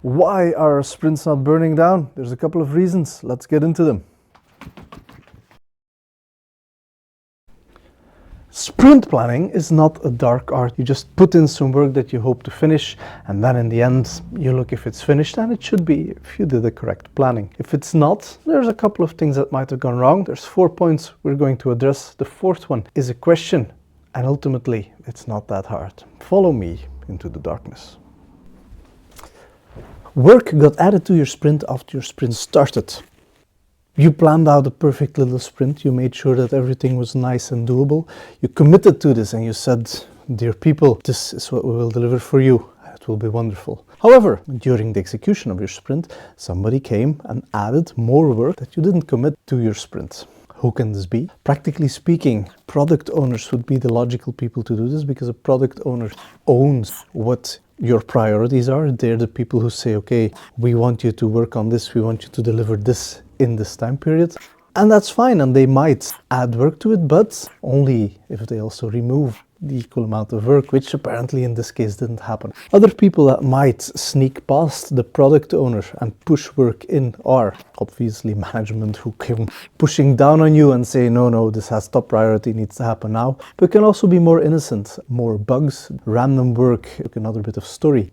Why are sprints not burning down? There's a couple of reasons. Let's get into them. Sprint planning is not a dark art. You just put in some work that you hope to finish, and then in the end you look if it's finished, and it should be if you did the correct planning. If it's not, there's a couple of things that might have gone wrong. There's 4 points we're going to address. The fourth one is a question, and ultimately it's not that hard. Follow me into the darkness. Work got added to your sprint after your sprint started. You planned out a perfect little sprint, you made sure that everything was nice and doable. You committed to this and you said, dear people, this is what we will deliver for you. It will be wonderful. However, during the execution of your sprint, somebody came and added more work that you didn't commit to your sprint. Who can this be? Practically speaking, product owners would be the logical people to do this, because a product owner owns what your priorities are. They're the people who say, okay, we want you to work on this, we want you to deliver this in this time period. And that's fine, and they might add work to it, but only if they also remove the equal amount of work, which apparently in this case didn't happen. Other people that might sneak past the product owner and push work in are obviously management, who came pushing down on you and say, no, this has top priority, needs to happen now. But it can also be more innocent, more bugs, random work, another bit of story.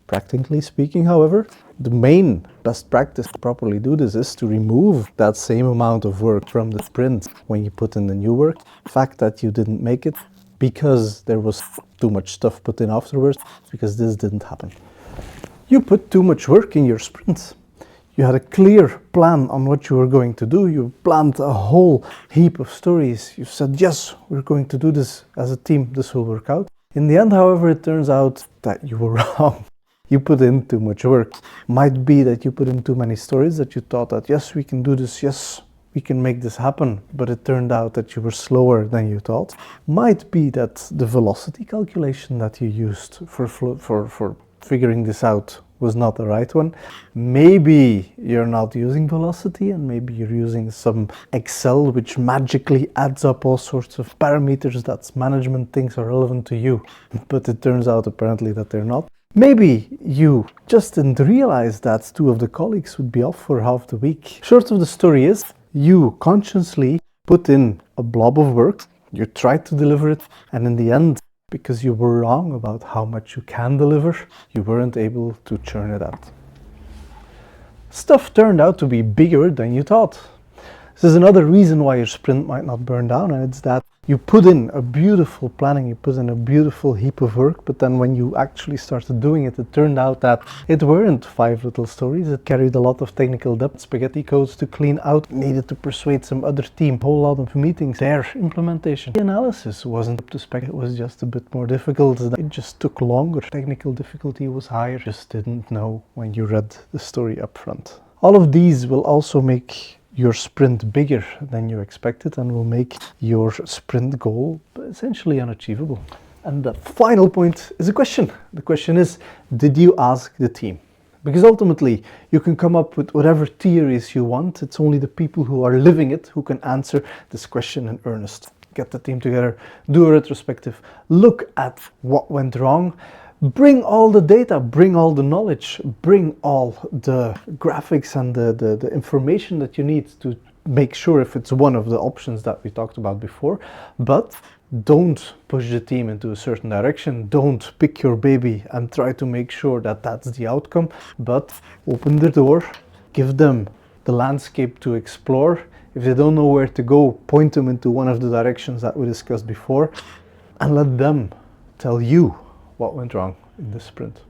Practically speaking, however, the main best practice to properly do this is to remove that same amount of work from the sprint when you put in the new work. The fact that you didn't make it because there was too much stuff put in afterwards, because this didn't happen. You put too much work in your sprint. You had a clear plan on what you were going to do. You planned a whole heap of stories. You said, yes, we're going to do this as a team. This will work out. In the end, however, it turns out that you were wrong. You put in too much work. Might be that you put in too many stories, that you thought that, yes, we can do this, yes, we can make this happen, but it turned out that you were slower than you thought. Might be that the velocity calculation that you used for figuring this out was not the right one. Maybe you're not using velocity, and maybe you're using some Excel which magically adds up all sorts of parameters that management thinks are relevant to you, but it turns out apparently that they're not. Maybe you just didn't realize that 2 of the colleagues would be off for half the week. Short of the story is, you consciously put in a blob of work, you tried to deliver it, and in the end, because you were wrong about how much you can deliver, you weren't able to churn it out. Stuff turned out to be bigger than you thought. This is another reason why your sprint might not burn down, and it's that you put in a beautiful planning, you put in a beautiful heap of work, but then when you actually started doing it, it turned out that it weren't 5 little stories. It carried a lot of technical debt, spaghetti codes to clean out, needed to persuade some other team, a whole lot of meetings, their implementation. The analysis wasn't up to spec, it was just a bit more difficult. It just took longer. Technical difficulty was higher. Just didn't know when you read the story up front. All of these will also make your sprint bigger than you expected, and will make your sprint goal essentially unachievable. And the final point is a question. The question is, did you ask the team? Because ultimately, you can come up with whatever theories you want. It's only the people who are living it who can answer this question in earnest. Get the team together, do a retrospective, look at what went wrong, bring all the data, bring all the knowledge, bring all the graphics and the information that you need to make sure if it's one of the options that we talked about before. But don't push the team into a certain direction. Don't pick your baby and try to make sure that that's the outcome, but open the door, give them the landscape to explore. If they don't know where to go, point them into one of the directions that we discussed before, and let them tell you what went wrong in the sprint.